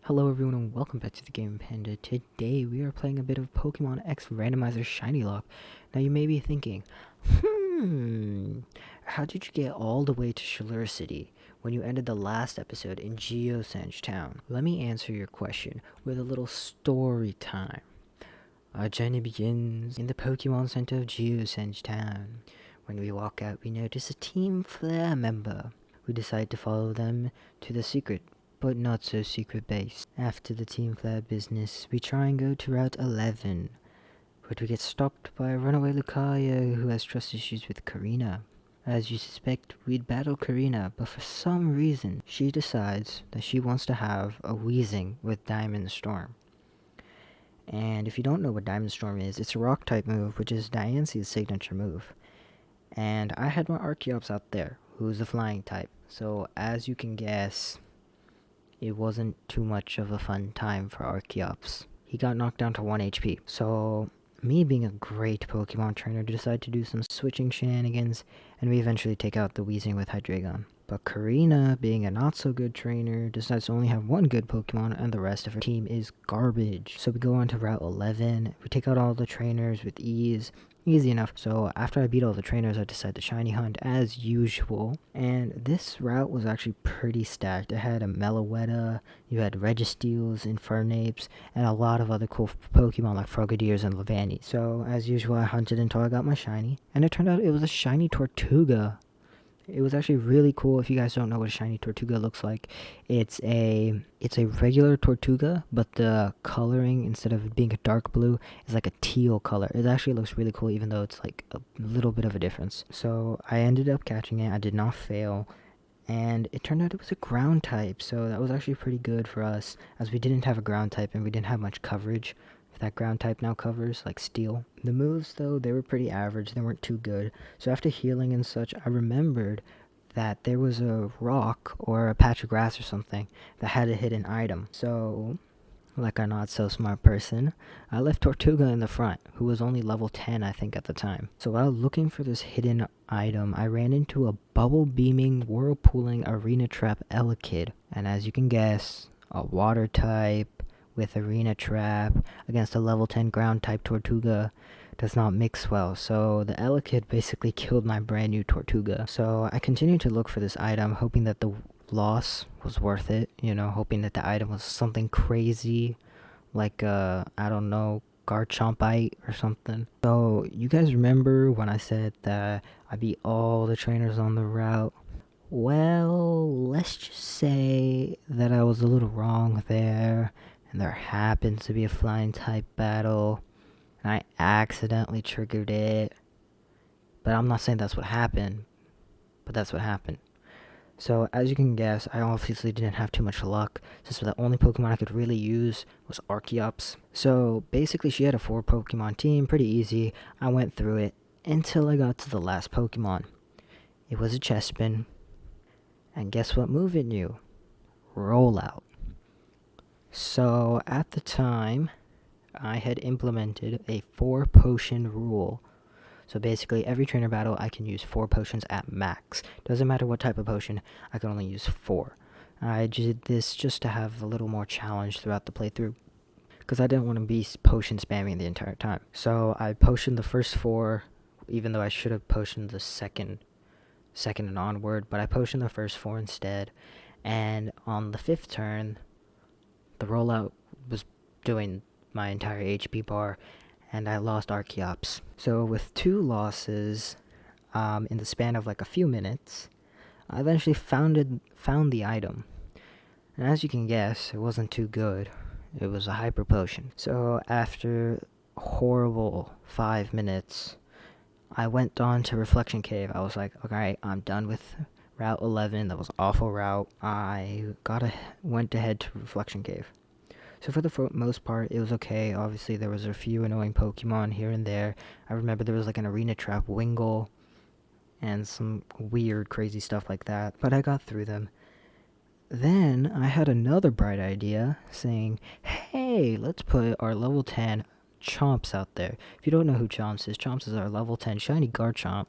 Hello everyone and welcome back to the Game Panda. Today we are playing a bit of Pokemon X Randomizer Shinylocke. Now you may be thinking, how did you get all the way to Shalur City when you ended the last episode in Geosenge Town? Let me answer your question with a little story time. Our journey begins in the Pokemon Center of Geosenge Town. When we walk out, we notice a Team Flare member. We decide to follow them to the secret but not so secret base. After the Team Flare business, we try and go to Route 11, but we get stopped by a runaway Lucario who has trust issues with Karina. As you suspect, we'd battle Karina, but for some reason, she decides that she wants to have a Weezing with Diamond Storm. And if you don't know what Diamond Storm is, it's a rock type move, which is Diance's signature move. And I had my Archeops out there, who's a flying type. So as you can guess, it wasn't too much of a fun time for Archeops. He got knocked down to 1 HP. So, me being a great Pokemon trainer, decided to do some switching shenanigans, and we eventually take out the Weezing with Hydreigon. But Karina, being a not-so-good trainer, decides to only have one good Pokemon, and the rest of her team is garbage. So we go on to Route 11, we take out all the trainers with ease. Easy enough. So after I beat all the trainers, I decided to shiny hunt as usual. And this route was actually pretty stacked. It had a Meloetta, you had Registeels, Infernapes, and a lot of other cool Pokemon like Frogadiers and Levani. So as usual, I hunted until I got my shiny. And it turned out it was a shiny Tortuga. It was actually really cool. If you guys don't know what a shiny Tortuga looks like, it's a regular Tortuga, but the coloring, instead of being a dark blue, is like a teal color. It actually looks really cool, even though it's like a little bit of a difference. So I ended up catching it. I did not fail, and it turned out it was a ground type, so that was actually pretty good for us, as we didn't have a ground type and we didn't have much coverage that ground type now covers, like steel. The moves, though, they were pretty average. They weren't too good. So after healing and such, I remembered that there was a rock or a patch of grass or something that had a hidden item. So, like a not so smart person, I left Tortuga in the front, who was only level 10 I think at the time. So while looking for this hidden item, I ran into a bubble beaming, whirlpooling arena trap Elekid. And as you can guess, a water type with Arena Trap against a level 10 ground type Tortuga does not mix well, so the Elekid basically killed my brand new Tortuga. So I continued to look for this item, hoping that the loss was worth it, hoping that the item was something crazy, like I don't know, Garchompite or something. So you guys remember when I said that I beat all the trainers on the route? Well, let's just say that I was a little wrong there, and there happens to be a flying type battle, and I accidentally triggered it. But I'm not saying that's what happened, but that's what happened. So as you can guess, I obviously didn't have too much luck, since the only Pokemon I could really use was Archeops. So basically she had a 4 Pokemon team, pretty easy. I went through it until I got to the last Pokemon. It was a Chespin, and guess what move it knew? Rollout. So at the time, I had implemented a 4 potion rule. So basically, every trainer battle, I can use 4 potions at max. Doesn't matter what type of potion, I can only use 4. I did this just to have a little more challenge throughout the playthrough, because I didn't want to be potion spamming the entire time. So I potioned the first 4, even though I should have potioned the second and onward, but I potioned the first 4 instead. And on the 5th turn, the rollout was doing my entire HP bar, and I lost Archeops. So with 2 losses, in the span of like a few minutes, I eventually found the item. And as you can guess, it wasn't too good. It was a hyper potion. So after a horrible 5 minutes, I went on to Reflection Cave. I was like, alright, I'm done with Route 11. That was an awful route. I went ahead to Reflection Cave. So for the most part, it was okay. Obviously, there was a few annoying Pokemon here and there. I remember there was like an Arena Trap Wingull and some weird, crazy stuff like that. But I got through them. Then I had another bright idea saying, hey, let's put our level 10 Chomps out there. If you don't know who Chomps is our level 10 shiny Garchomp.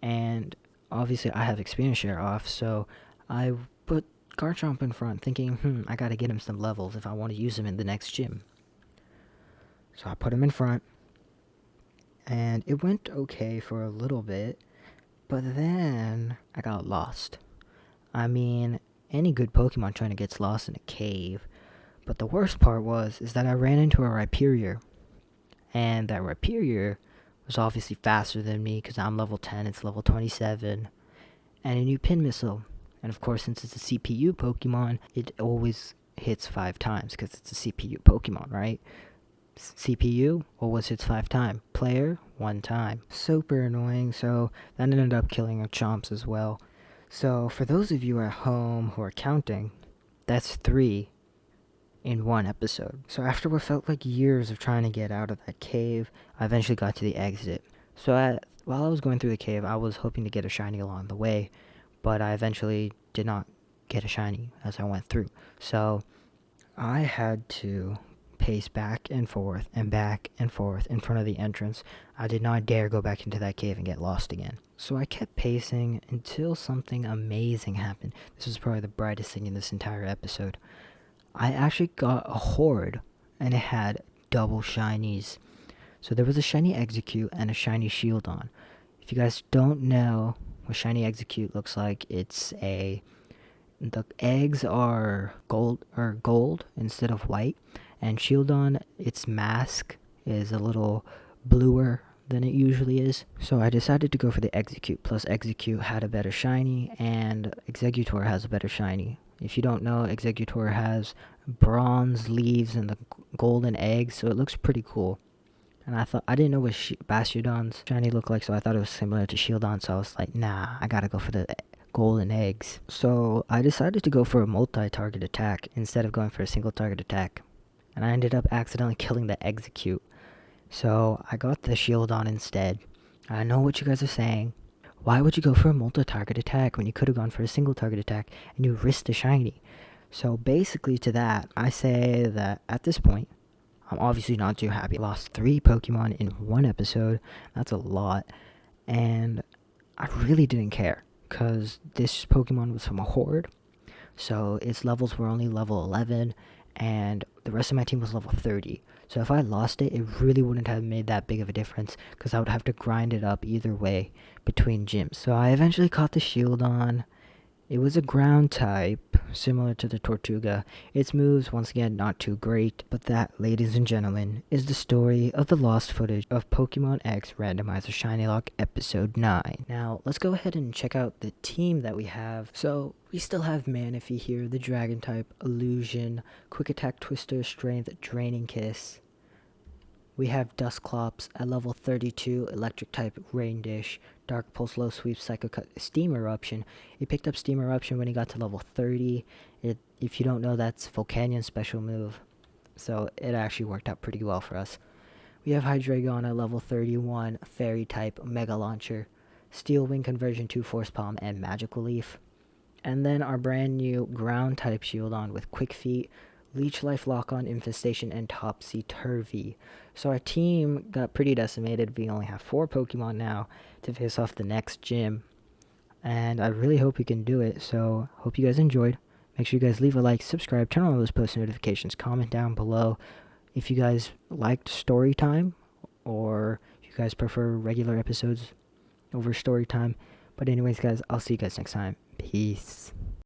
And obviously I have experience share off, so I put Garchomp in front, thinking, I gotta get him some levels if I want to use him in the next gym. So I put him in front, and it went okay for a little bit, but then I got lost. I mean, any good Pokemon trying to get lost in a cave. But the worst part is that I ran into a Rhyperior, and that Rhyperior was obviously faster than me because I'm level 10, it's level 27, and a new Pin Missile. And of course, since it's a CPU Pokemon, it always hits 5 times because it's a CPU Pokemon, right? CPU always hits 5 times. Player, 1 time. Super annoying, so that ended up killing our Chomps as well. So for those of you at home who are counting, that's 3 in 1 episode. So after what felt like years of trying to get out of that cave, I eventually got to the exit. So while I was going through the cave, I was hoping to get a shiny along the way, but I eventually did not get a shiny as I went through. So I had to pace back and forth in front of the entrance. I did not dare go back into that cave and get lost again. So I kept pacing until something amazing happened. This was probably the brightest thing in this entire episode. I actually got a horde, and it had double shinies. So there was a shiny Execute and a shiny Shieldon. If you guys don't know what shiny Execute looks like, the eggs are gold instead of white, and Shieldon, its mask is a little bluer than it usually is. So I decided to go for the Execute, plus Execute had a better shiny, and Exeggutor has a better shiny. If you don't know, Exeggutor has bronze leaves and the golden eggs, so it looks pretty cool. And I didn't know what Bastiodon's shiny looked like, so I thought it was similar to Shieldon, so I was like, nah, I gotta go for the golden eggs. So I decided to go for a multi-target attack instead of going for a single target attack. And I ended up accidentally killing the Execute. So I got the Shieldon instead. I know what you guys are saying. Why would you go for a multi-target attack when you could have gone for a single target attack and you risked the shiny? So basically to that, I say that at this point, I'm obviously not too happy. I lost 3 Pokemon in 1 episode. That's a lot. And I really didn't care, because this Pokemon was from a horde. So its levels were only level 11, and the rest of my team was level 30. So if I lost it, it really wouldn't have made that big of a difference, because I would have to grind it up either way between gyms. So I eventually caught the Shieldon. It was a ground type, similar to the Tortuga. Its moves, once again, not too great. But that, ladies and gentlemen, is the story of the lost footage of Pokemon X Randomizer Shinylocke Episode 9. Now, let's go ahead and check out the team that we have. So, we still have Manaphy here, the Dragon type, Illusion, Quick Attack Twister, Strength, Draining Kiss. We have Dusclops at level 32, Electric type, Rain Dish, Dark Pulse, Low Sweep, Psycho Cut, Steam Eruption. He picked up Steam Eruption when he got to level 30. If you don't know, that's Volcanion special move. So it actually worked out pretty well for us. We have Hydreigon at level 31, Fairy type, Mega Launcher, Steel Wing Conversion 2, Force Palm, and Magical Leaf. And then our brand new Ground type Shieldon with Quick Feet, Leech Life, Lock-On, Infestation, and Topsy-Turvy. So our team got pretty decimated. We only have 4 Pokemon now to face off the next gym. And I really hope we can do it. So hope you guys enjoyed. Make sure you guys leave a like, subscribe, turn on those post notifications, comment down below if you guys liked story time or if you guys prefer regular episodes over story time. But anyways, guys, I'll see you guys next time. Peace.